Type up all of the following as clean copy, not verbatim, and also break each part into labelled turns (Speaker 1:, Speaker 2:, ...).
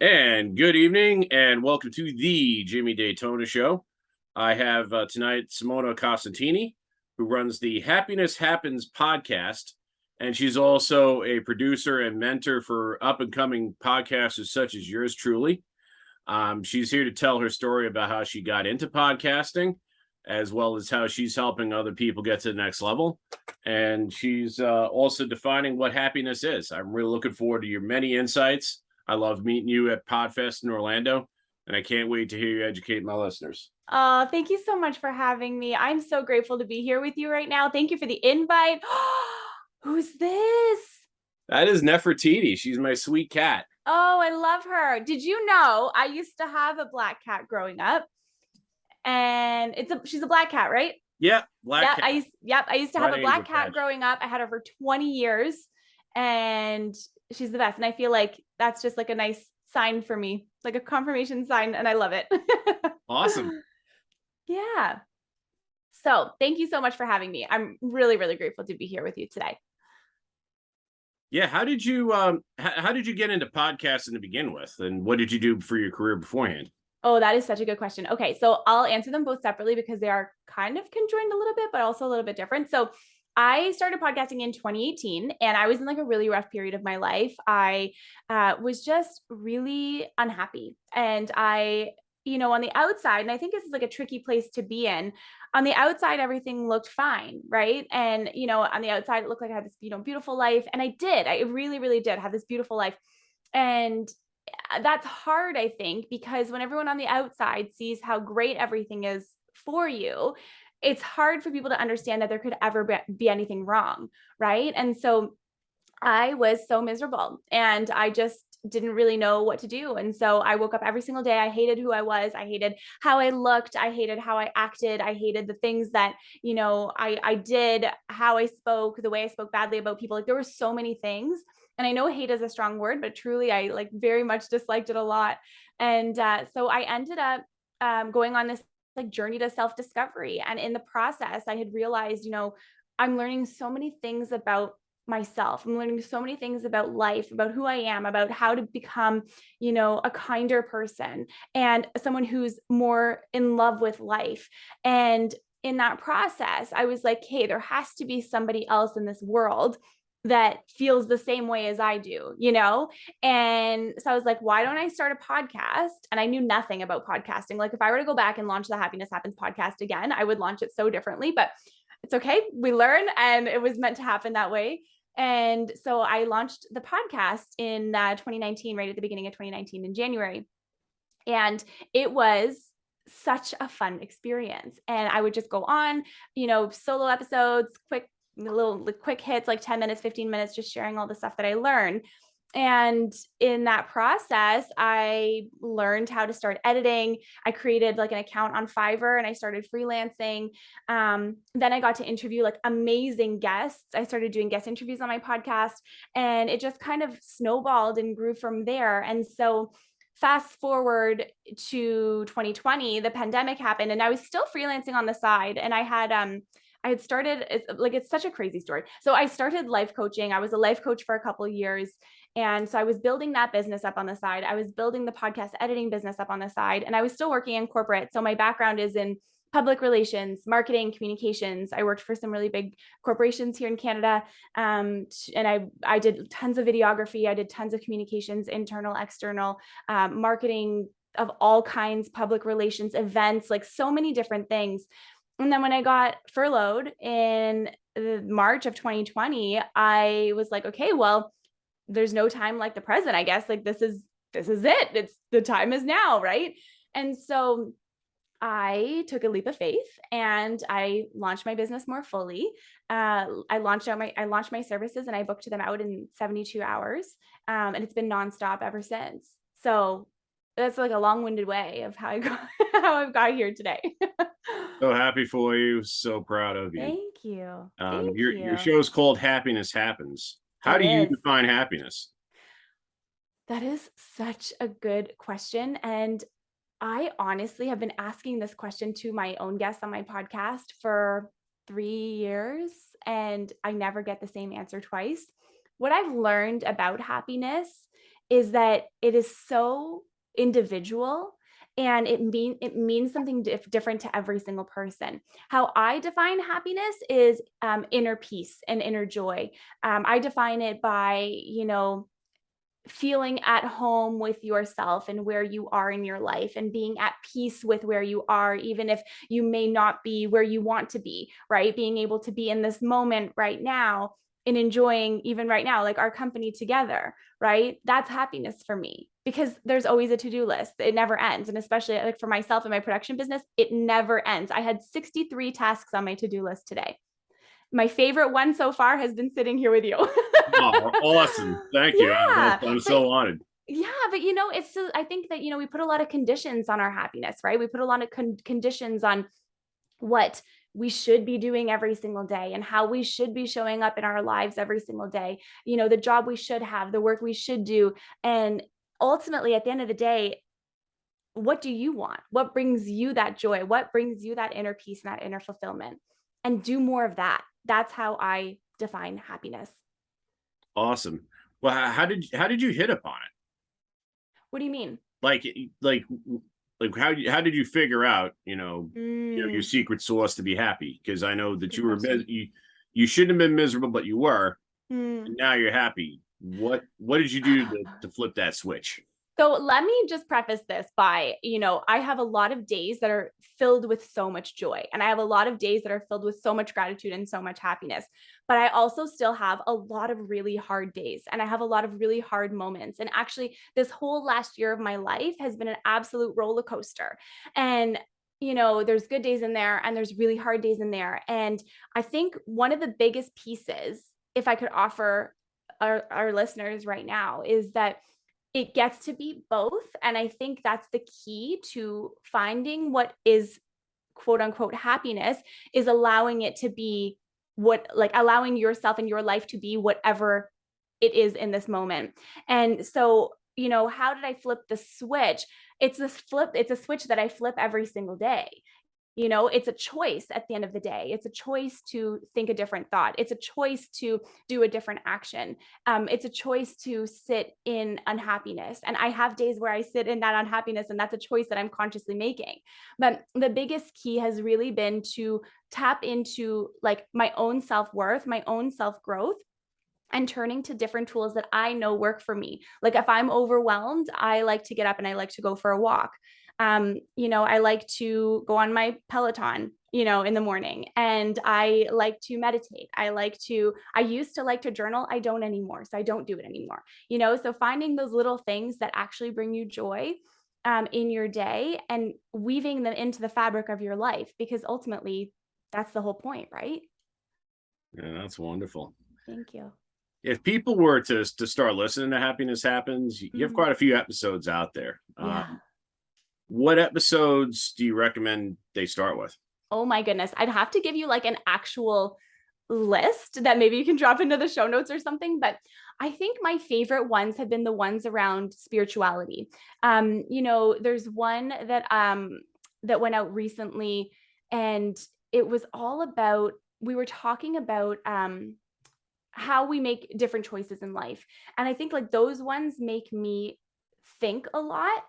Speaker 1: And good evening, and welcome to the Jimmy Daytona Show. I have tonight Simona Costantini, who runs the Happiness Happens podcast, and she's also a producer and mentor for up and coming podcasters such as yours truly. She's here to tell her story about how she got into podcasting, as well as how she's helping other people get to the next level. And she's also defining what happiness is. I'm really looking forward to your many insights. I love meeting you at Podfest in Orlando, and I can't wait to hear you educate my listeners.
Speaker 2: Oh, thank you so much for having me. I'm so grateful to be here with you right now. Thank you for the invite. Who's this?
Speaker 1: That is Nefertiti. She's my sweet cat.
Speaker 2: Oh, I love her. Did you know I used to have a black cat growing up? And she's a black cat, right?
Speaker 1: Yeah, black cat.
Speaker 2: I used to have a black cat growing up. I had her for 20 years and she's the best. And I feel like that's just like a nice sign for me, like a confirmation sign, and I love it.
Speaker 1: Awesome.
Speaker 2: Yeah. So thank you so much for having me. I'm really, really grateful to be here with you today.
Speaker 1: Yeah, how did you get into podcasting to begin with, and what did you do for your career beforehand?
Speaker 2: Oh, that is such a good question. Okay, so I'll answer them both separately because they are kind of conjoined a little bit, but also a little bit different. So I started podcasting in 2018 and I was in like a really rough period of my life. I was just really unhappy. And on the outside, and I think this is like a tricky place to be in. On the outside, everything looked fine, right? And, on the outside, it looked like I had this, beautiful life. And I did. I really, really did have this beautiful life. And that's hard, I think, because when everyone on the outside sees how great everything is for you, it's hard for people to understand that there could ever be anything wrong, right? And so I was so miserable and I just didn't really know what to do. And so I woke up every single day. I hated who I was. I hated how I looked. I hated how I acted. I hated the things that, I did, how I spoke, the way I spoke badly about people. Like there were so many things. And I know hate is a strong word, but truly I like very much disliked it a lot. And so I ended up going on this like journey to self-discovery. And in the process, I had realized, I'm learning so many things about myself. I'm learning so many things about life, about who I am, about how to become, a kinder person and someone who's more in love with life. And in that process, I was like, hey, there has to be somebody else in this world that feels the same way as I do, And so I was like, why don't I start a podcast? And I knew nothing about podcasting. Like if I were to go back and launch the Happiness Happens podcast again, I would launch it so differently, but it's okay. We learn, and it was meant to happen that way. And so I launched the podcast in 2019, right at the beginning of 2019 in January. And it was such a fun experience. And I would just go on, solo episodes, quick hits, like 10 minutes, 15 minutes, just sharing all the stuff that I learned. And in that process, I learned how to start editing. I created like an account on Fiverr and I started freelancing. Then I got to interview like amazing guests. I started doing guest interviews on my podcast and it just kind of snowballed and grew from there. And so fast forward to 2020, the pandemic happened and I was still freelancing on the side. And I had started, it's such a crazy story. So I started life coaching. I was a life coach for a couple of years. And so I was building that business up on the side. I was building the podcast editing business up on the side, and I was still working in corporate. So my background is in public relations, marketing, communications. I worked for some really big corporations here in Canada. And I did tons of videography. I did tons of communications, internal, external, marketing of all kinds, public relations, events, like so many different things. And then when I got furloughed in March of 2020, I was like, okay, well, there's no time like the present, I guess. Like this is it. It's the time is now, right? And so I took a leap of faith and I launched my business more fully. I launched my services and I booked them out in 72 hours. And it's been nonstop ever since. So that's like a long-winded way of how how I've got here today.
Speaker 1: So happy for you. So proud of you.
Speaker 2: Thank you.
Speaker 1: Your show is called Happiness Happens. How do you define happiness?
Speaker 2: That is such a good question. And I honestly have been asking this question to my own guests on my podcast for 3 years, and I never get the same answer twice. What I've learned about happiness is that it is so individual, and it means something different to every single person. How I define happiness is inner peace and inner joy. I define it by, feeling at home with yourself and where you are in your life, and being at peace with where you are, even if you may not be where you want to be, right? Being able to be in this moment right now and enjoying, even right now, like our company together, right? That's happiness for me, because there's always a to-do list. It never ends. And especially like for myself in my production business, it never ends. I had 63 tasks on my to-do list today. My favorite one so far has been sitting here with you.
Speaker 1: Oh, awesome. Thank you.
Speaker 2: Yeah,
Speaker 1: I'm
Speaker 2: but
Speaker 1: so honored.
Speaker 2: yeah, but it's so, I think that, we put a lot of conditions on our happiness, right? We put a lot of conditions on what we should be doing every single day and how we should be showing up in our lives every single day. The job we should have, the work we should do. And ultimately, at the end of the day, what do you want? What brings you that joy? What brings you that inner peace and that inner fulfillment? And do more of that. That's how I define happiness.
Speaker 1: Awesome. Well, how did you hit upon it?
Speaker 2: What do you mean?
Speaker 1: Like like how did you figure out, your
Speaker 2: Mm,
Speaker 1: secret sauce to be happy? Because I know that
Speaker 2: good
Speaker 1: you were
Speaker 2: question.
Speaker 1: you shouldn't have been miserable, but you were,
Speaker 2: Mm.
Speaker 1: and now you're happy. What did you do to flip that switch?
Speaker 2: So let me just preface this by, I have a lot of days that are filled with so much joy. And I have a lot of days that are filled with so much gratitude and so much happiness. But I also still have a lot of really hard days. And I have a lot of really hard moments. And actually, this whole last year of my life has been an absolute roller coaster. And there's good days in there and there's really hard days in there. And I think one of the biggest pieces, if I could offer our listeners right now, is that it gets to be both. And I think that's the key to finding what is quote unquote happiness, is allowing it to be allowing yourself and your life to be whatever it is in this moment. And so, how did I flip the switch? It's a switch that I flip every single day. It's a choice at the end of the day. It's a choice to think a different thought. It's a choice to do a different action. It's a choice to sit in unhappiness. And I have days where I sit in that unhappiness, and that's a choice that I'm consciously making. But the biggest key has really been to tap into like my own self-worth, my own self-growth, and turning to different tools that I know work for me. Like if I'm overwhelmed, I like to get up and I like to go for a walk. I like to go on my Peloton, in the morning, and I like to meditate. I used to like to journal. I don't anymore. So I don't do it anymore. So finding those little things that actually bring you joy in your day and weaving them into the fabric of your life, because ultimately that's the whole point, right?
Speaker 1: Yeah, that's wonderful.
Speaker 2: Thank you.
Speaker 1: If people were to start listening to Happiness Happens, you have
Speaker 2: Mhm.
Speaker 1: quite a few episodes out there.
Speaker 2: Yeah.
Speaker 1: What episodes do you recommend they start with?
Speaker 2: Oh my goodness. I'd have to give you like an actual list that maybe you can drop into the show notes or something. But I think my favorite ones have been the ones around spirituality. There's one that went out recently, and it was all about, we were talking about how we make different choices in life. And I think like those ones make me think a lot.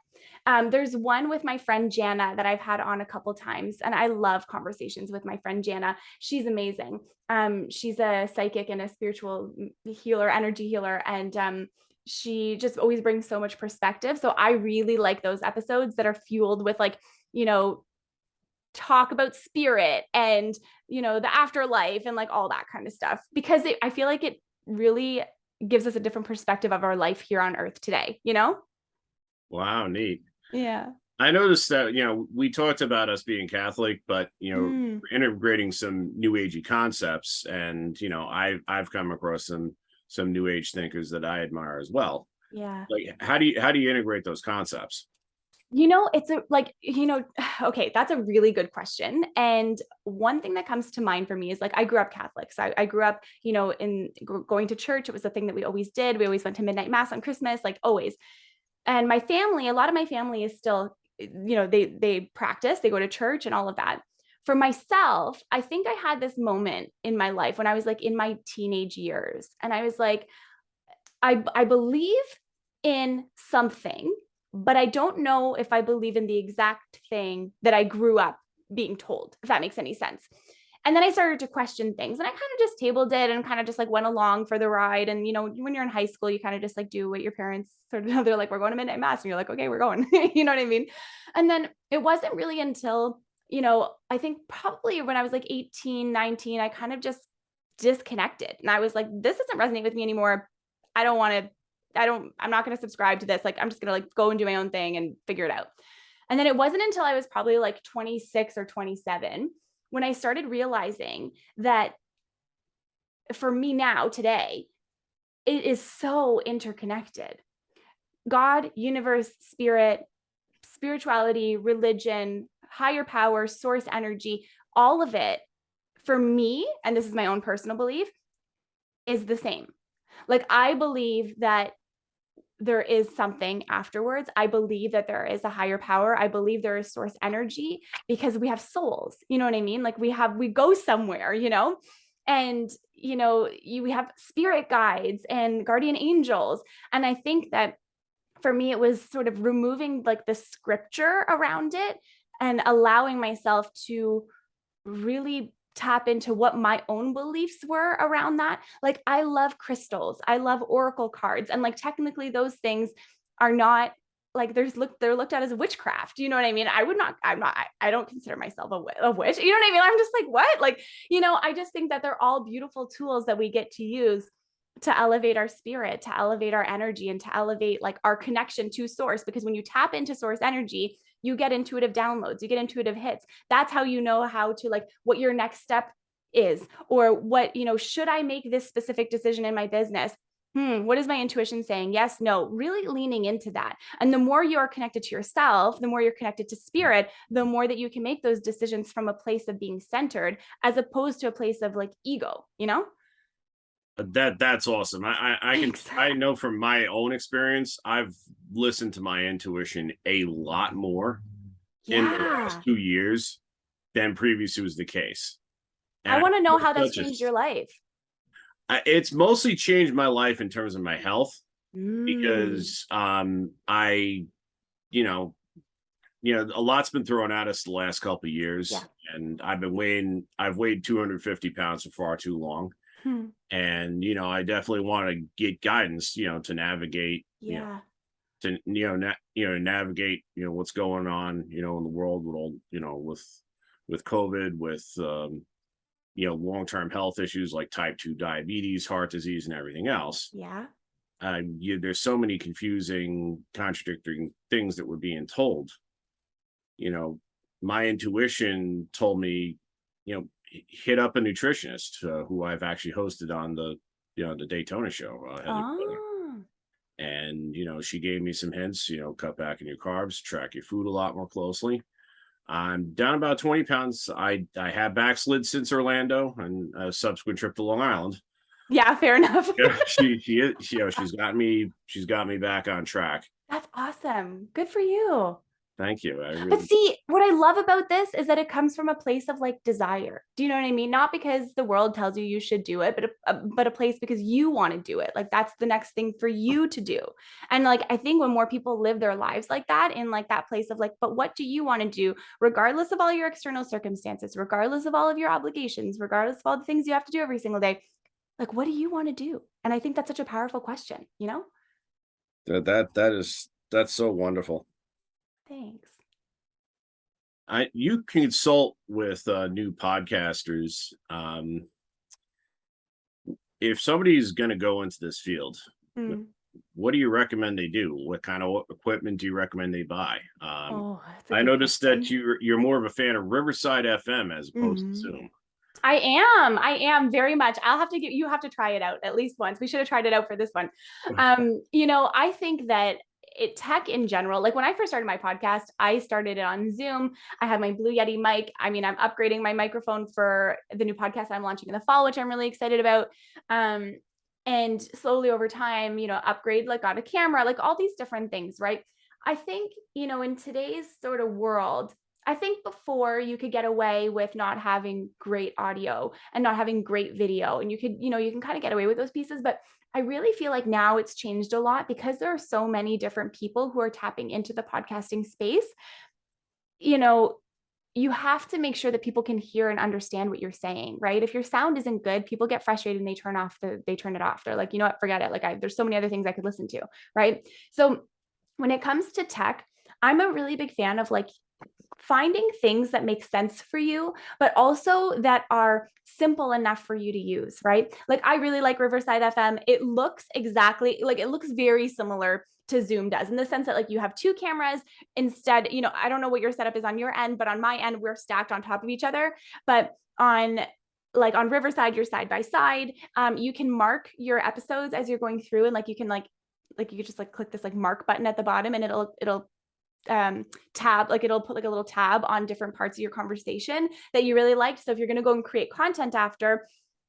Speaker 2: There's one with my friend Jana that I've had on a couple times, and I love conversations with my friend Jana. She's amazing. She's a psychic and a spiritual healer, energy healer, and she just always brings so much perspective. So I really like those episodes that are fueled with like, you know, talk about spirit and the afterlife and like all that kind of stuff, because I feel like it really gives us a different perspective of our life here on earth today.
Speaker 1: Wow, neat.
Speaker 2: Yeah.
Speaker 1: I noticed that, we talked about us being Catholic, but,
Speaker 2: Mm.
Speaker 1: integrating some new agey concepts. And, I've come across some new age thinkers that I admire as well.
Speaker 2: Yeah.
Speaker 1: Like, how do you integrate those concepts?
Speaker 2: It's a like, okay, that's a really good question. And one thing that comes to mind for me is like, I grew up Catholic. So I grew up, in going to church. It was a thing that we always did. We always went to midnight mass on Christmas, like always. And my family, a lot of my family is still, they practice, they go to church and all of that. For myself, I think I had this moment in my life when I was like in my teenage years. And I was like, I believe in something, but I don't know if I believe in the exact thing that I grew up being told, if that makes any sense. And then I started to question things, and I kind of just tabled it and kind of just like went along for the ride. And, when you're in high school, you kind of just like do what your parents sort of, they're like, we're going to midnight mass. And you're like, okay, we're going, you know what I mean? And then it wasn't really until, I think probably when I was like 18, 19, I kind of just disconnected. And I was like, this doesn't resonate with me anymore. I don't want to, I'm not going to subscribe to this. Like, I'm just going to like go and do my own thing and figure it out. And then it wasn't until I was probably like 26 or 27 when I started realizing that for me now today, it is so interconnected. God, universe, spirit, spirituality, religion, higher power, source energy, all of it for me, and this is my own personal belief, is the same. Like, I believe that there is something afterwards. I believe that there is a higher power. I believe there is source energy because we have souls. You know what I mean? Like we go somewhere, and, we have spirit guides and guardian angels. And I think that for me, it was sort of removing like the scripture around it and allowing myself to really tap into what my own beliefs were around that. Like, I love crystals, I love oracle cards, and like technically those things are not like they're looked at as witchcraft. You know what I mean? I don't consider myself a witch. You know what I mean? I'm just like, what? Like, I just think that they're all beautiful tools that we get to use to elevate our spirit, to elevate our energy, and to elevate like our connection to source. Because when you tap into source energy, you get intuitive downloads, you get intuitive hits. That's how you know how to like what your next step is, or what, should I make this specific decision in my business? What is my intuition saying? Yes, no, really leaning into that. And the more you are connected to yourself, the more you're connected to spirit, the more that you can make those decisions from a place of being centered as opposed to a place of like ego.
Speaker 1: That's awesome.
Speaker 2: Thanks.
Speaker 1: I know from my own experience, I've listened to my intuition a lot more in the last
Speaker 2: Yeah.
Speaker 1: 2 years than previously was the case.
Speaker 2: I
Speaker 1: And
Speaker 2: want to know how that's
Speaker 1: such
Speaker 2: changed your life.
Speaker 1: it's mostly changed my life in terms of my health
Speaker 2: Mm.
Speaker 1: because I you know a lot's been thrown at us the last couple of
Speaker 2: Yeah.
Speaker 1: years, and I've weighed 250 pounds for far too long.
Speaker 2: Hmm.
Speaker 1: And I definitely want to get guidance, to navigate,
Speaker 2: Yeah.
Speaker 1: navigate, what's going on, in the world with all, with COVID, with long-term health issues like type 2 diabetes, heart disease, and everything else.
Speaker 2: Yeah.
Speaker 1: There's so many confusing, contradicting things that we're being told. you know my intuition told me, hit up a nutritionist, who I've actually hosted on the Daytona show, Heather Taylor.
Speaker 2: Oh.
Speaker 1: And she gave me some hints, cut back on your carbs, track your food a lot more closely. I'm down about 20 pounds. I have backslid since Orlando and a subsequent trip to Long Island.
Speaker 2: Yeah, fair enough.
Speaker 1: Yeah, she's got me back on track.
Speaker 2: That's awesome. Good for you.
Speaker 1: Thank you. I
Speaker 2: But
Speaker 1: really
Speaker 2: see, what I love about this is that it comes from a place of like desire. Do you know what I mean? Not because the world tells you should do it, but a place because you want to do it. Like that's the next thing for you to do. And like I think when more people live their lives like that, in like that place of like, but what do you want to do, regardless of all your external circumstances, regardless of all of your obligations, regardless of all the things you have to do every single day, like what do you want to do? And I think that's such a powerful question.
Speaker 1: that's so wonderful.
Speaker 2: Thanks.
Speaker 1: You consult with new podcasters. If somebody's going to go into this field,
Speaker 2: Mm.
Speaker 1: what do you recommend they do? What kind of equipment do you recommend they buy?
Speaker 2: Oh, that's a
Speaker 1: I
Speaker 2: good
Speaker 1: noticed that
Speaker 2: question.
Speaker 1: you're more of a fan of Riverside FM as opposed to
Speaker 2: Mhm.
Speaker 1: Zoom.
Speaker 2: I am very much. You have to try it out at least once. We should have tried it out for this one. I think that tech in general, like when I first started my podcast, I started it on Zoom. I had my Blue Yeti mic. I mean, I'm upgrading my microphone for the new podcast I'm launching in the fall, which I'm really excited about. And slowly over time, upgrade, like got a camera, like all these different things, right? I think, in today's sort of world, I think before you could get away with not having great audio and not having great video, and you can kind of get away with those pieces. But I really feel like now it's changed a lot because there are so many different people who are tapping into the podcasting space. You know, you have to make sure that people can hear and understand what you're saying, right? If your sound isn't good, people get frustrated and they turn it off. They're like, you know what, forget it. Like there's so many other things I could listen to, right? So when it comes to tech, I'm a really big fan of like finding things that make sense for you, but also that are simple enough for you to use, right? Like I really like Riverside FM. It looks exactly like it looks very similar to Zoom does in the sense that like you have two cameras instead, I don't know what your setup is on your end, but on my end, we're stacked on top of each other. But on Riverside, you're side by side. You can mark your episodes as you're going through, and like you can you could just like click this like mark button at the bottom, and it'll tab, like it'll put like a little tab on different parts of your conversation that you really liked. So if you're going to go and create content after,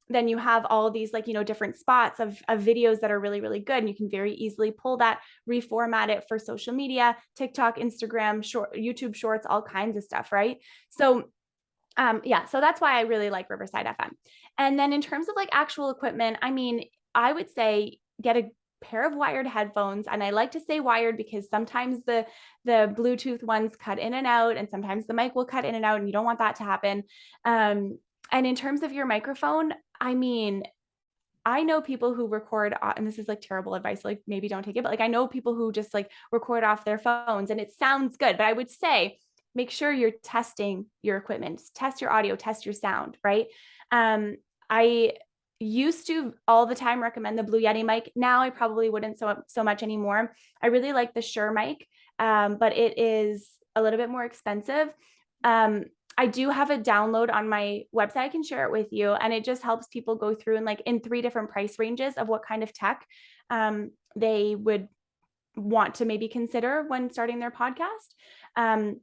Speaker 2: then you have all these like, different spots of videos that are really, really good. And you can very easily pull that, reformat it for social media, TikTok, Instagram, YouTube shorts, all kinds of stuff. Right. So so that's why I really like Riverside FM. And then in terms of like actual equipment, I mean, I would say get a pair of wired headphones. And I like to say wired because sometimes the Bluetooth ones cut in and out, and sometimes the mic will cut in and out, and you don't want that to happen. And in terms of your microphone, I mean, I know people who record, and this is like terrible advice, like maybe don't take it, but like I know people who just like record off their phones and it sounds good. But I would say make sure you're testing your equipment, test your audio, test your sound, right? I used to all the time recommend the Blue Yeti mic. Now I probably wouldn't so much anymore. I really like the Shure mic, but it is a little bit more expensive. I do have a download on my website. I can share it with you. And it just helps people go through and like in 3 different price ranges of what kind of tech they would want to maybe consider when starting their podcast.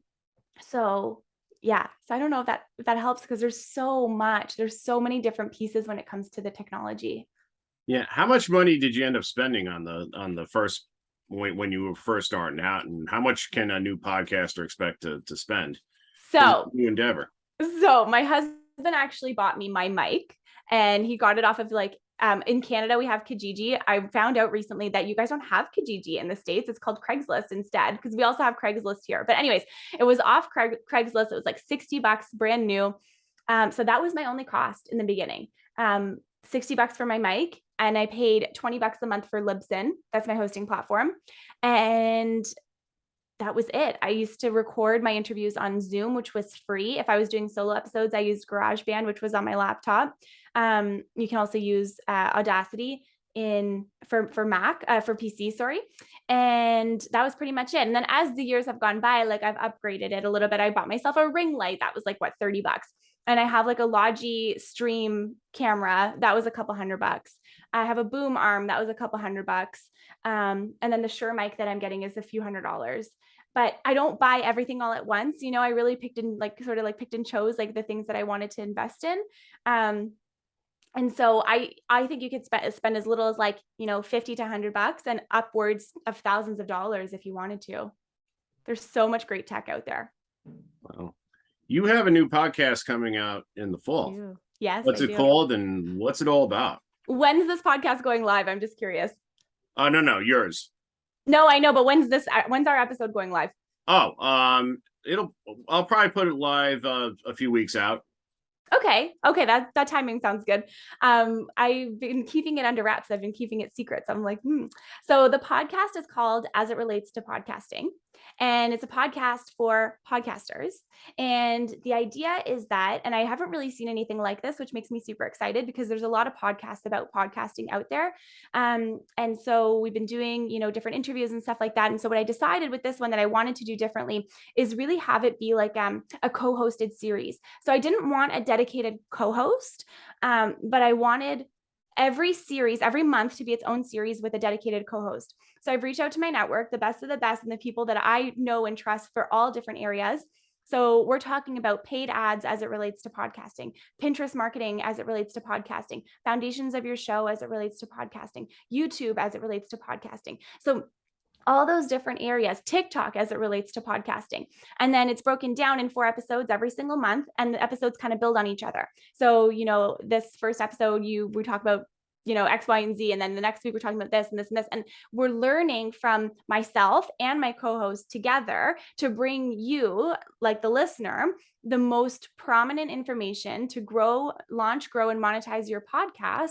Speaker 2: So yeah, so I don't know if that helps because there's so many different pieces when it comes to the technology.
Speaker 1: Yeah. How much money did you end up spending on the first when you were first starting out, and how much can a new podcaster expect to spend? Because it's
Speaker 2: So
Speaker 1: a new endeavor.
Speaker 2: So my husband actually bought me my mic, and he got it off of like in Canada we have Kijiji. I found out recently that you guys don't have Kijiji in the States. It's called Craigslist instead, because we also have Craigslist here. But anyways, it was off Craigslist. It was like $60 brand new. So that was my only cost in the beginning. $60 for my mic, and I paid $20 a month for Libsyn. That's my hosting platform. And that was it. I used to record my interviews on Zoom, which was free. If I was doing solo episodes, I used GarageBand, which was on my laptop. You can also use Audacity for Mac, for PC, sorry. And that was pretty much it. And then as the years have gone by, like I've upgraded it a little bit. I bought myself a ring light that was like what, $30. And I have like a Logi Stream camera that was a couple $100. I have a boom arm that was a couple $100. And then the Shure mic that I'm getting is a few $100. But I don't buy everything all at once. I really picked and chose like the things that I wanted to invest in. And so I think you could spend as little as like, 50 to $100 and upwards of thousands of dollars if you wanted to. There's so much great tech out there.
Speaker 1: Wow. You have a new podcast coming out in the fall.
Speaker 2: Yes.
Speaker 1: What's it called, and what's it all about?
Speaker 2: When's this podcast going live? I'm just curious.
Speaker 1: No, yours.
Speaker 2: No, I know, but when's our episode going live?
Speaker 1: Oh, I'll probably put it live a few weeks out.
Speaker 2: Okay. That timing sounds good. I've been keeping it under wraps. I've been keeping it secret. So I'm like, So the podcast is called As It Relates to Podcasting, and it's a podcast for podcasters. And the idea is that, and I haven't really seen anything like this, which makes me super excited because there's a lot of podcasts about podcasting out there. And so we've been doing, different interviews and stuff like that. And so what I decided with this one that I wanted to do differently is really have it be like a co-hosted series. So I didn't want a dedicated co-host, but I wanted every month to be its own series with a dedicated co-host. So I've reached out to my network, the best of the best, and the people that I know and trust for all different areas. So we're talking about paid ads as it relates to podcasting, Pinterest marketing as it relates to podcasting, foundations of your show as it relates to podcasting, YouTube as it relates to podcasting. So all those different areas, TikTok as it relates to podcasting. And then it's broken down in 4 episodes every single month, and the episodes kind of build on each other. So, this first episode, we talk about X, Y, and Z. And then the next week we're talking about this and this and this. And we're learning from myself and my co-host together to bring you, like the listener, the most prominent information to launch, grow, and monetize your podcast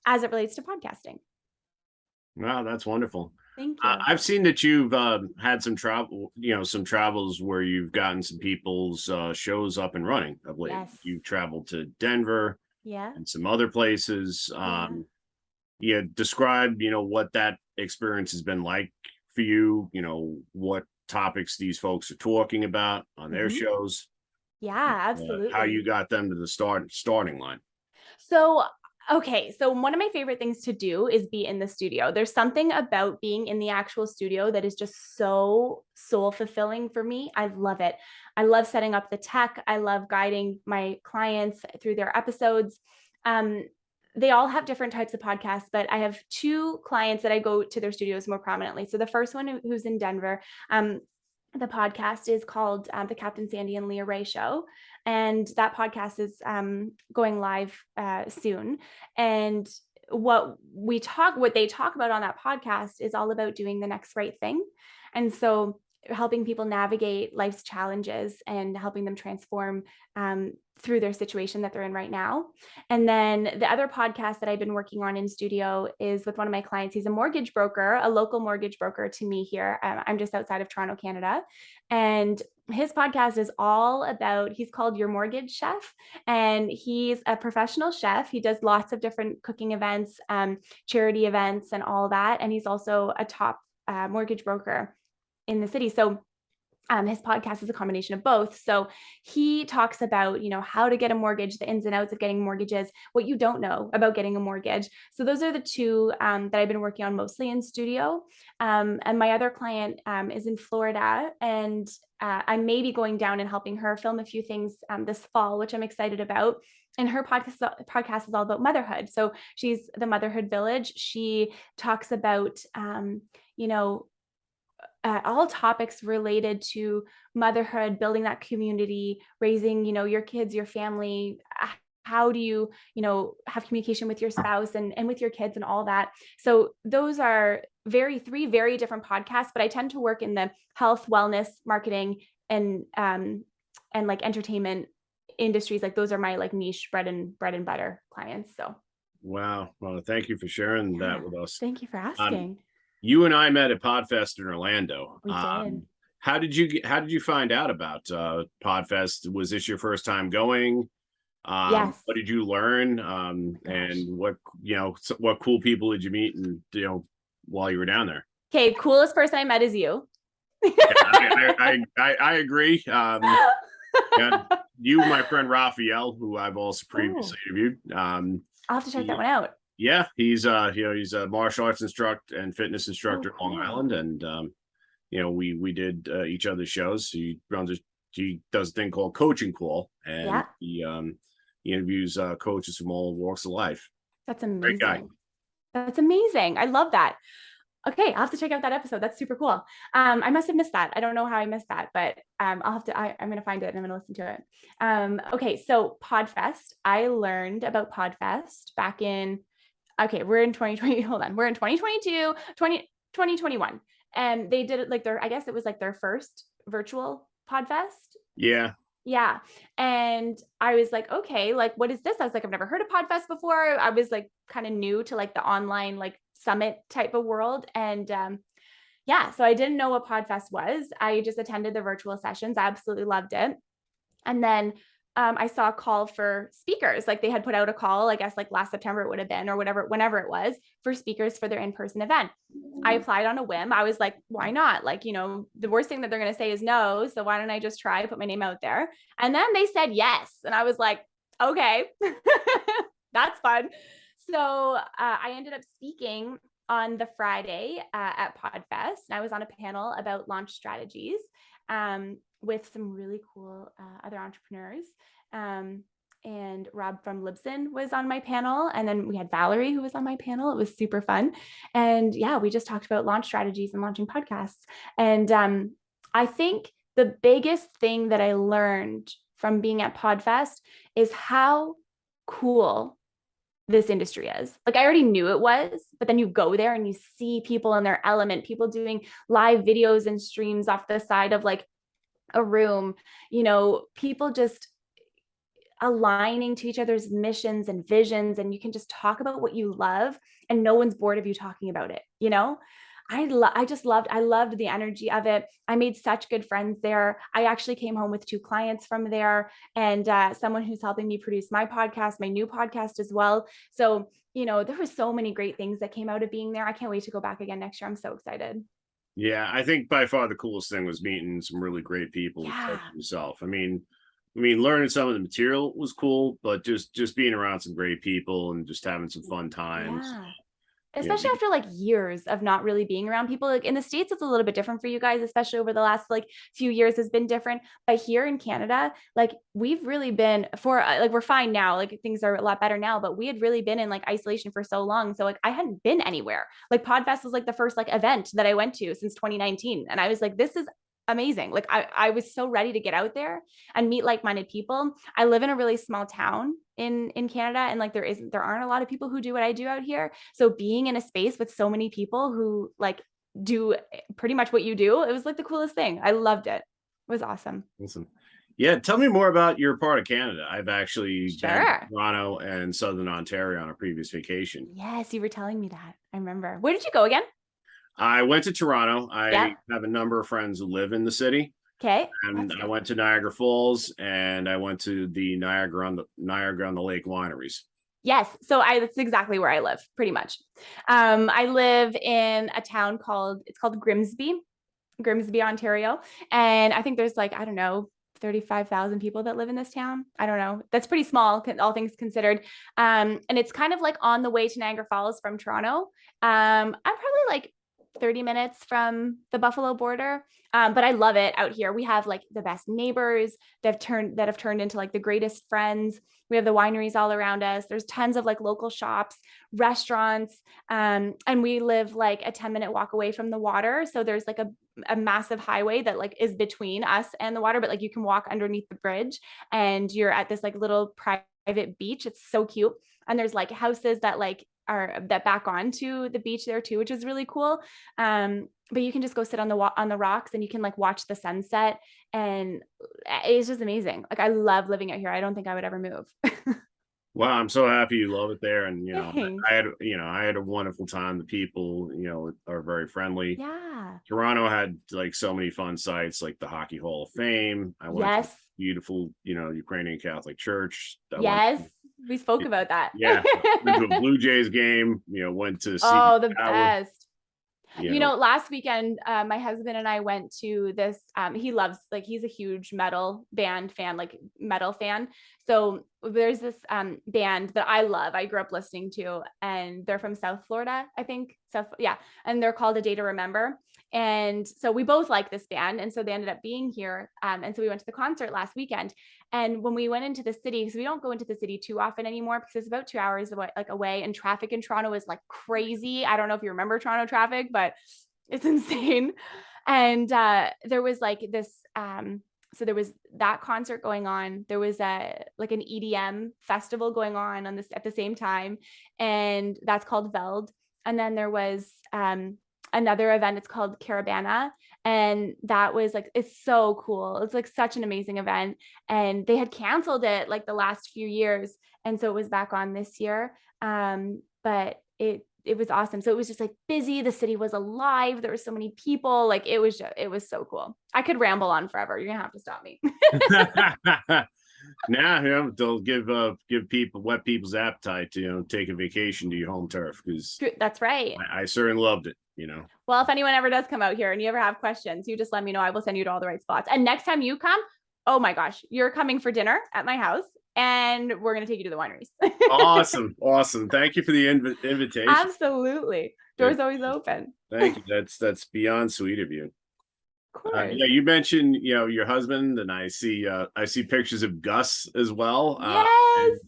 Speaker 2: as it relates to podcasting.
Speaker 1: Wow, that's wonderful.
Speaker 2: Thank you.
Speaker 1: I've seen that you've had some travel, some travels where you've gotten some people's shows up and running of late.
Speaker 2: Yes.
Speaker 1: You've traveled to Denver
Speaker 2: Yeah.
Speaker 1: and some other places. Describe, what that experience has been like for you, what topics these folks are talking about on their shows.
Speaker 2: Yeah, absolutely.
Speaker 1: How you got them to the starting line.
Speaker 2: So, okay. So one of my favorite things to do is be in the studio. There's something about being in the actual studio that is just so soul fulfilling for me. I love it. I love setting up the tech. I love guiding my clients through their episodes. They all have different types of podcasts, but I have two clients that I go to their studios more prominently. So the first one, who's in Denver, the podcast is called The Captain Sandy and Leah Ray Show. And that podcast is going live soon. And what they talk about on that podcast is all about doing the next right thing. And so helping people navigate life's challenges and helping them transform through their situation that they're in right now. And then the other podcast that I've been working on in studio is with one of my clients. He's a mortgage broker, a local mortgage broker to me here. I'm just outside of Toronto, Canada. And his podcast is all about, he's called Your Mortgage Chef, and he's a professional chef. He does lots of different cooking events, charity events, and all that. And he's also a top mortgage broker in the city. So his podcast is a combination of both. So he talks about, how to get a mortgage, the ins and outs of getting mortgages, what you don't know about getting a mortgage. So those are the two that I've been working on mostly in studio. And my other client is in Florida, and I may be going down and helping her film a few things this fall, which I'm excited about. And her podcast is all about motherhood. So she's the Motherhood Village. She talks about, all topics related to motherhood, building that community, raising, your kids, your family. How do you, have communication with your spouse and with your kids and all that. So those are three very different podcasts, but I tend to work in the health, wellness, marketing, and like entertainment industries. Like those are my like niche bread and butter clients. So.
Speaker 1: Wow. Well, thank you for sharing that with us.
Speaker 2: Thank you for asking.
Speaker 1: You and I met at Podfest in Orlando.
Speaker 2: We did.
Speaker 1: How did you find out about Podfest? Was this your first time going?
Speaker 2: Yes.
Speaker 1: What did you learn? And what cool people did you meet and while you were down there?
Speaker 2: Okay, coolest person I met is you.
Speaker 1: I agree. You, my friend Raphael, who I've also previously interviewed. I'll
Speaker 2: have to check that one out.
Speaker 1: Yeah, he's he's a martial arts instructor and fitness instructor in Long Island, and we did each other's shows. He does a thing called Coaching Call, and he interviews coaches from all walks of life.
Speaker 2: That's amazing.
Speaker 1: Great guy.
Speaker 2: That's amazing. I love that. Okay, I'll have to check out that episode. That's super cool. I must have missed that. I don't know how I missed that, but I'll have to. I'm going to find it and I'm going to listen to it. Okay, so Podfest. I learned about Podfest back in. Okay, we're in 2020. Hold on. We're in 2022, 2021. And they did it like I guess it was like their first virtual Podfest.
Speaker 1: Yeah.
Speaker 2: Yeah. And I was like, okay, like, what is this? I was like, I've never heard of Podfest before. I was like kind of new to like the online, like summit type of world. And so I didn't know what Podfest was. I just attended the virtual sessions. I absolutely loved it. And then I saw a call for speakers. Like they had put out a call, I guess like last September it would have been, or whenever it was, for speakers for their in-person event. I applied on a whim. I was like, why not? Like, the worst thing that they're going to say is no. So why don't I just try, put my name out there? And then they said yes. And I was like, okay, that's fun. So I ended up speaking on the Friday at Podfest. And I was on a panel about launch strategies. With some really cool other entrepreneurs. And Rob from Libsyn was on my panel. And then we had Valerie who was on my panel. It was super fun. And we just talked about launch strategies and launching podcasts. And I think the biggest thing that I learned from being at Podfest is how cool this industry is. Like I already knew it was, but then you go there and you see people in their element, people doing live videos and streams off the side of like a room, people just aligning to each other's missions and visions, and you can just talk about what you love and no one's bored of you talking about it. I loved the energy of it. I made such good friends there. I actually came home with 2 clients from there, and someone who's helping me produce my podcast, my new podcast as well. So there were so many great things that came out of being there. I can't wait to go back again next year. I'm so excited.
Speaker 1: Yeah, I think by far the coolest thing was meeting some really great people like
Speaker 2: Yeah.
Speaker 1: yourself. I mean, learning some of the material was cool, but just being around some great people and just having some fun times.
Speaker 2: Yeah.
Speaker 1: You know,
Speaker 2: Especially after like years of not really being around people. Like in the States, it's a little bit different for you guys, especially over the last like few years has been different. But here in Canada, like we've really been for like we're fine now, like things are a lot better now, but we had really been in like isolation for so long. So like I hadn't been anywhere. Like Podfest was like the first like event that I went to since 2019. And I was like, this is amazing. Like I was so ready to get out there and meet like-minded people. I live in a really small town in Canada, and like there aren't a lot of people who do what I do out here. So being in a space with so many people who like do pretty much what you do, it was like the coolest thing. I loved it. It was awesome.
Speaker 1: listen. Yeah, tell me more about your part of Canada. I've actually been to
Speaker 2: Sure.
Speaker 1: Toronto and Southern Ontario on a previous vacation.
Speaker 2: Yes, you were telling me that. I remember. Where did you go again?
Speaker 1: I went to Toronto. I
Speaker 2: Yeah.
Speaker 1: have a number of friends who live in the city,
Speaker 2: Okay.
Speaker 1: and
Speaker 2: That's
Speaker 1: I
Speaker 2: good.
Speaker 1: went to Niagara Falls and I went to the Niagara on the Lake wineries.
Speaker 2: Yes. So that's exactly where I live, pretty much. I live in a town called Grimsby, Ontario. And I think there's like, I don't know, 35,000 people that live in this town. I don't know. That's pretty small, all things considered. And it's kind of like on the way to Niagara Falls from Toronto. I'm probably like 30 minutes from the Buffalo border. But I love it out here. We have like the best neighbors that have turned into like the greatest friends. We have the wineries all around us. There's tons of like local shops, restaurants, and we live like a 10-minute walk away from the water. So there's like a massive highway that like is between us and the water, but like you can walk underneath the bridge and you're at this like little private beach. It's so cute. And there's like houses that back onto the beach there too, which is really cool. But you can just go sit on the rocks and you can like watch the sunset, and it's just amazing. Like I love living out here. I don't think I would ever move.
Speaker 1: Wow, I'm so happy you love it there, and
Speaker 2: Thanks.
Speaker 1: I had a wonderful time. The people, are very friendly.
Speaker 2: Yeah.
Speaker 1: Toronto had like so many fun sites, like the Hockey Hall of Fame. I went to
Speaker 2: Yes.
Speaker 1: beautiful, Ukrainian Catholic church. I went,
Speaker 2: Yes. We spoke about that.
Speaker 1: yeah, went to a Blue Jays game. Went to see the
Speaker 2: Oh, the
Speaker 1: Tower.
Speaker 2: best.
Speaker 1: You know,
Speaker 2: Last weekend, my husband and I went to this. He loves, like, he's a huge metal band fan, like metal fan. So there's this band that I love. I grew up listening to, and they're from South Florida, I think. Yeah. And they're called A Day to Remember. And so we both like this band. And so they ended up being here. And so we went to the concert last weekend. And when we went into the city, because we don't go into the city too often anymore, because it's about 2 hours away, and traffic in Toronto is like crazy. I don't know if you remember Toronto traffic, but it's insane. And there was like this, so there was that concert going on. There was an EDM festival going on this at the same time, and that's called Veld. And then there was another event. It's called Caravana, and that was like, it's so cool. It's like such an amazing event, and they had canceled it like the last few years, and so it was back on this year. But it was awesome. So it was just like busy. The city was alive. There were so many people. Like it was so cool. I could ramble on forever. You're gonna have to stop me.
Speaker 1: now they'll give people whet people's appetite to take a vacation to your home turf, because
Speaker 2: That's right.
Speaker 1: I certainly loved it.
Speaker 2: Well, if anyone ever does come out here and you ever have questions, you just let me know. I will send you to all the right spots. And next time you come, oh my gosh, you're coming for dinner at my house, and we're going to take you to the wineries.
Speaker 1: Awesome. Thank you for the invitation.
Speaker 2: Absolutely. Doors always open.
Speaker 1: Thank you. That's beyond sweet of you.
Speaker 2: Of course.
Speaker 1: Yeah, you mentioned your husband, and I see pictures of Gus as well.
Speaker 2: Yes.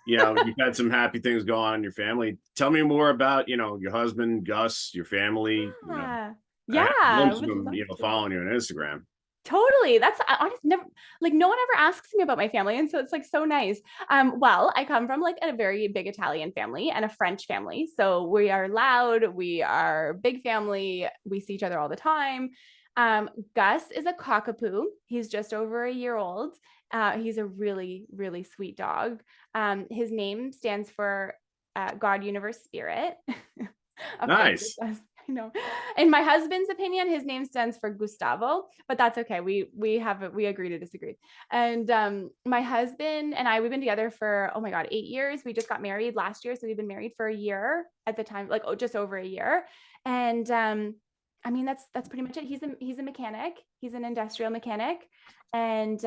Speaker 1: You've had some happy things go on in your family. Tell me more about your husband, Gus, your family.
Speaker 2: Yeah.
Speaker 1: I have a
Speaker 2: Yeah.
Speaker 1: glimpse
Speaker 2: I
Speaker 1: of
Speaker 2: would
Speaker 1: him,
Speaker 2: love to.
Speaker 1: following you on Instagram.
Speaker 2: Totally. That's honest. Never like no one ever asks me about my family, and so it's like so nice. Well, I come from like a very big Italian family and a French family, so we are loud. We are big family. We see each other all the time. Gus is a cockapoo. He's just over a year old. He's a really, really sweet dog. His name stands for God, Universe, Spirit. Of course it
Speaker 1: Nice.
Speaker 2: does. I know. In my husband's opinion, his name stands for Gustavo, but that's okay. We agree to disagree. And my husband and I, we've been together for, oh my God, 8 years. We just got married last year. So we've been married for a year at the time, like, oh, just over a year. And I mean, that's pretty much it. He's a mechanic. He's an industrial mechanic. And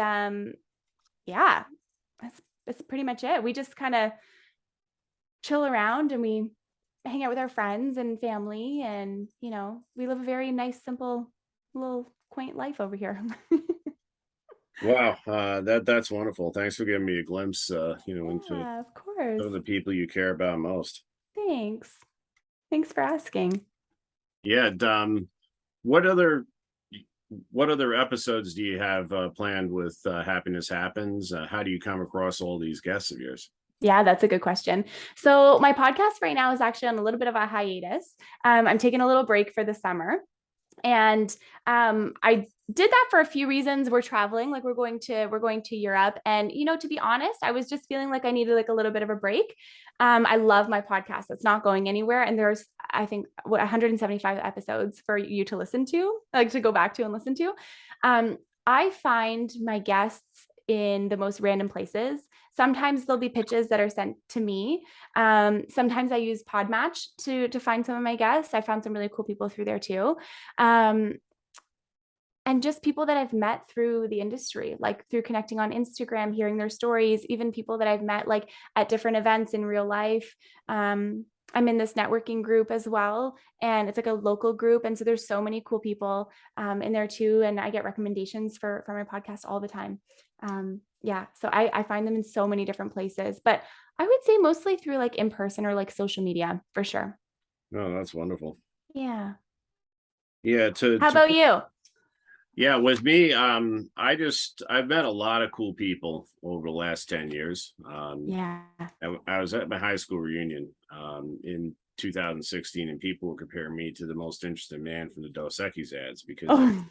Speaker 2: yeah, that's pretty much it. We just kind of chill around and we hang out with our friends and family, and we live a very nice, simple, little quaint life over here.
Speaker 1: Wow, that's wonderful. Thanks for giving me a glimpse, into
Speaker 2: Yeah, of
Speaker 1: some
Speaker 2: course.
Speaker 1: of the people you care about most.
Speaker 2: Thanks. Thanks for asking.
Speaker 1: Yeah, what other what other episodes do you have planned with Happiness Happens? How do you come across all these guests of yours?
Speaker 2: Yeah, that's a good question. So my podcast right now is actually on a little bit of a hiatus. I'm taking a little break for the summer. And I did that for a few reasons. We're traveling, like we're going to Europe, and to be honest, I was just feeling like I needed like a little bit of a break. I love my podcast; it's not going anywhere, and there's I think 175 episodes for you to listen to, like to go back to and listen to. I find my guests in the most random places. Sometimes there'll be pitches that are sent to me. Sometimes I use Podmatch to find some of my guests. I found some really cool people through there too. Um, and just people that I've met through the industry, like through connecting on Instagram, hearing their stories, even people that I've met like at different events in real life. I'm in this networking group as well, and it's like a local group, and so there's so many cool people in there too, and I get recommendations for my podcast all the time. Yeah, so I find them in so many different places, but I would say mostly through like in person or like social media for sure.
Speaker 1: Oh, that's wonderful.
Speaker 2: Yeah.
Speaker 1: Yeah,
Speaker 2: How about you?
Speaker 1: yeah, with me, I've met a lot of cool people over the last 10 years.
Speaker 2: Yeah.
Speaker 1: I was at my high school reunion in 2016, and people were comparing me to the most interesting man from the Dos Equis ads because I
Speaker 2: Oh,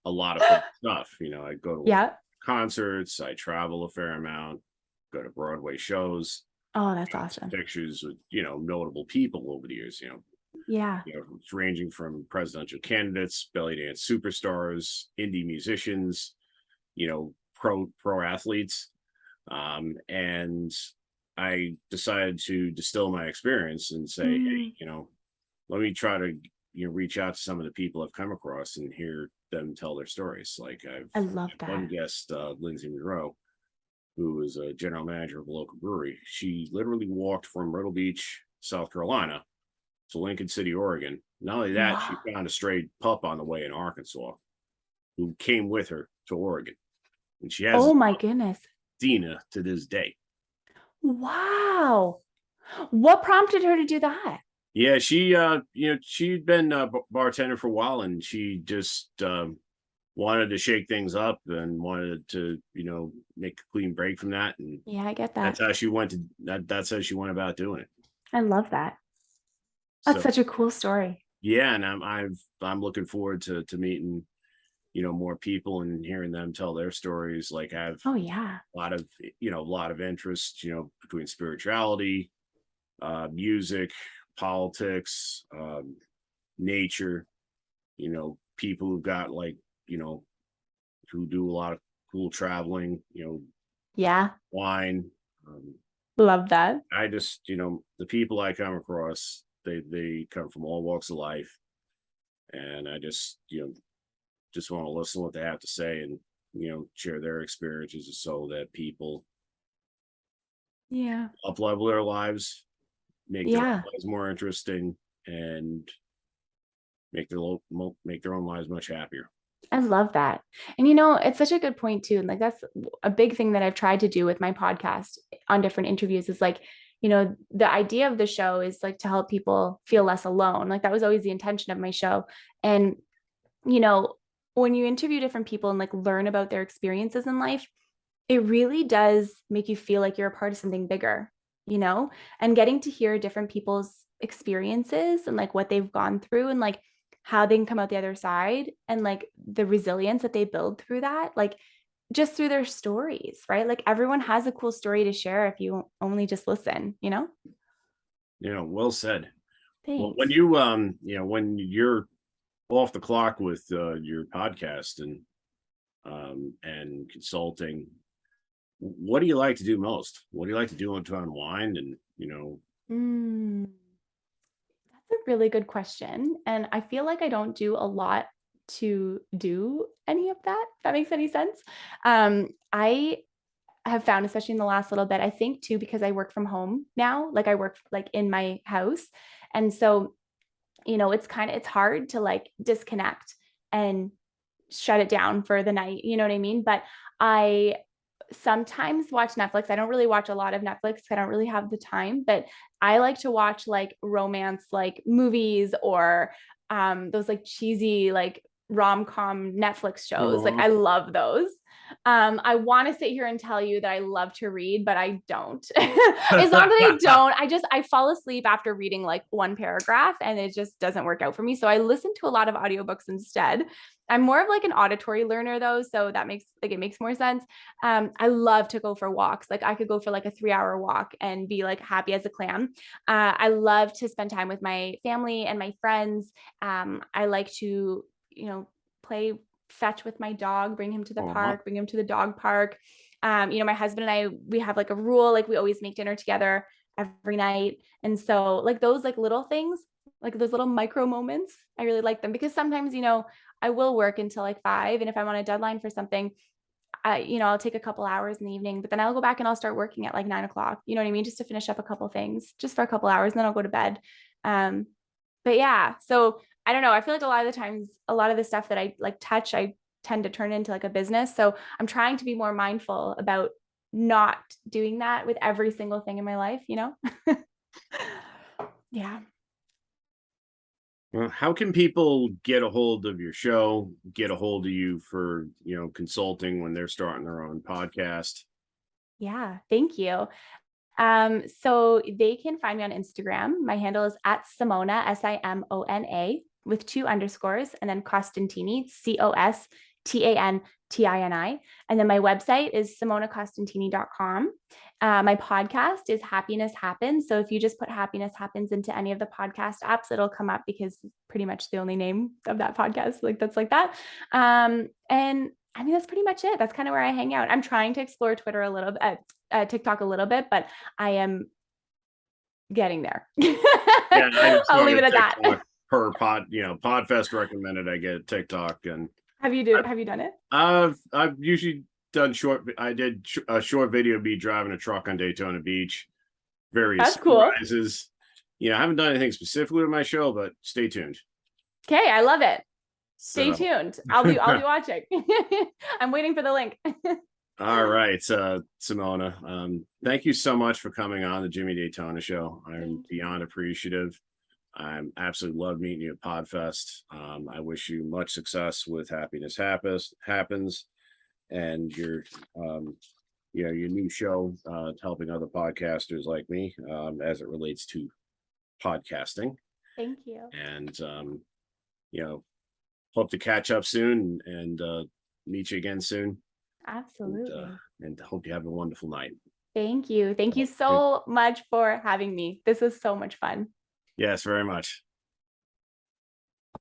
Speaker 1: a lot of fun stuff. I go to
Speaker 2: yeah.
Speaker 1: concerts, I travel a fair amount, go to Broadway shows,
Speaker 2: Oh, that's awesome.
Speaker 1: pictures with notable people over the years.
Speaker 2: Yeah.
Speaker 1: It's ranging from presidential candidates, belly dance superstars, indie musicians, pro athletes, and I decided to distill my experience and say, hey,
Speaker 2: Mm,
Speaker 1: let me try to reach out to some of the people I've come across and hear them tell their stories. Like I've
Speaker 2: I love
Speaker 1: one
Speaker 2: that.
Speaker 1: guest, Lindsay Monroe, who is a general manager of a local brewery. She literally walked from Myrtle Beach, South Carolina, to Lincoln City, Oregon. Not only that, she
Speaker 2: Wow.
Speaker 1: found a stray pup on the way in Arkansas who came with her to Oregon, and she has
Speaker 2: Oh my goodness.
Speaker 1: Dina to this day.
Speaker 2: Wow. What prompted her to do that?
Speaker 1: Yeah, she'd been a bartender for a while, and she just wanted to shake things up and wanted to, make a clean break from that, and
Speaker 2: Yeah, I get
Speaker 1: that's
Speaker 2: that.
Speaker 1: how she went to that. That's how she went about doing it.
Speaker 2: I love that. That's
Speaker 1: So
Speaker 2: such a cool story.
Speaker 1: yeah, and I'm looking forward to meeting more people and hearing them tell their stories. Like I have
Speaker 2: Oh yeah.
Speaker 1: a lot of interest, between spirituality, music, politics, nature, people who've got like, who do a lot of cool traveling,
Speaker 2: Yeah.
Speaker 1: wine. Um,
Speaker 2: Love that.
Speaker 1: I just, the people I come across, they come from all walks of life. And I just want to listen to what they have to say and, share their experiences so that people
Speaker 2: Yeah.
Speaker 1: up level their lives, make their
Speaker 2: Yeah.
Speaker 1: lives more interesting, and make their own lives much happier.
Speaker 2: I love that. And it's such a good point too. And like that's a big thing that I've tried to do with my podcast on different interviews is like, the idea of the show is like to help people feel less alone. Like that was always the intention of my show. And, you know, when you interview different people and like learn about their experiences in life, it really does make you feel like you're a part of something bigger, you know? And getting to hear different people's experiences and like what they've gone through and like how they can come out the other side and like the resilience that they build through that, like just through their stories, right? Like everyone has a cool story to share if you only just listen, you know?
Speaker 1: Well said. Well, when
Speaker 2: Thanks.
Speaker 1: when you're off the clock with your podcast and consulting, what do you like to do most? What do you like to do to unwind? And
Speaker 2: Mm, that's a really good question. And I feel like I don't do a lot to do any of that, if that makes any sense. I have found, especially in the last little bit, I think too, because I work from home now, like I work like in my house. And so, it's hard to like disconnect and shut it down for the night. You know what I mean? But I sometimes watch Netflix. I don't really watch a lot of Netflix. I don't really have the time, but I like to watch like romance, like movies or those like cheesy, like rom-com Netflix shows. Like
Speaker 1: uh,
Speaker 2: I love those. I want to sit here and tell you that I love to read, but I don't. It's not that I don't. I fall asleep after reading like one paragraph and it just doesn't work out for me. So I listen to a lot of audiobooks instead. I'm more of like an auditory learner though, so that makes like it makes more sense. I love to go for walks. Like I could go for like a 3 hour walk and be like happy as a clam. I love to spend time with my family and my friends. I like to, play fetch with my dog, bring him to the
Speaker 1: uh,
Speaker 2: park, bring him to the dog park. My husband and I, we have like a rule, like we always make dinner together every night. And so like those like little things, like those little micro moments, I really like them because sometimes, I will work until like 5. And if I'm on a deadline for something, I'll take a couple hours in the evening, but then I'll go back and I'll start working at like 9 o'clock, you know what I mean? Just to finish up a couple things just for a couple hours and then I'll go to bed. Um, but yeah, so I don't know. I feel like a lot of the times, a lot of the stuff that I like touch, I tend to turn into like a business. So I'm trying to be more mindful about not doing that with every single thing in my life? Yeah.
Speaker 1: well, how can people get a hold of your show, get a hold of you for consulting when they're starting their own podcast?
Speaker 2: Yeah. Thank you. So they can find me on Instagram. My handle is at Simona, Simona, with 2 underscores, and then Costantini, Costantini. And then my website is simonacostantini.com. My podcast is Happiness Happens. So if you just put Happiness Happens into any of the podcast apps, it'll come up because it's pretty much the only name of that podcast. Like that's like that. And I mean, that's pretty much it. That's kind of where I hang out. I'm trying to explore Twitter a little bit, TikTok a little bit, but I am getting there.
Speaker 1: Yeah, I just
Speaker 2: I'll leave
Speaker 1: started
Speaker 2: it at that.
Speaker 1: TikTok per Podfest recommended I get TikTok, and
Speaker 2: Have you done it?
Speaker 1: I've usually done short. I did a short video of me driving a truck on Daytona Beach, various
Speaker 2: That's cool.
Speaker 1: sunrises. I haven't done anything specifically with my show, but stay tuned.
Speaker 2: Okay, I love it. Stay
Speaker 1: So,
Speaker 2: tuned. I'll be watching. I'm waiting for the link.
Speaker 1: all right, Simona, thank you so much for coming on the Jimmy Daytona Show. I'm
Speaker 2: Thank you.
Speaker 1: beyond appreciative. I'm absolutely love meeting you at Podfest. I wish you much success with Happiness Happens, and um, your new show, helping other podcasters like me, as it relates to podcasting.
Speaker 2: Thank you.
Speaker 1: And you know, hope to catch up soon and meet you again soon.
Speaker 2: Absolutely.
Speaker 1: And hope you have a wonderful night.
Speaker 2: Thank you. Thank you so much for having me. This was so much fun.
Speaker 1: Yes, very much.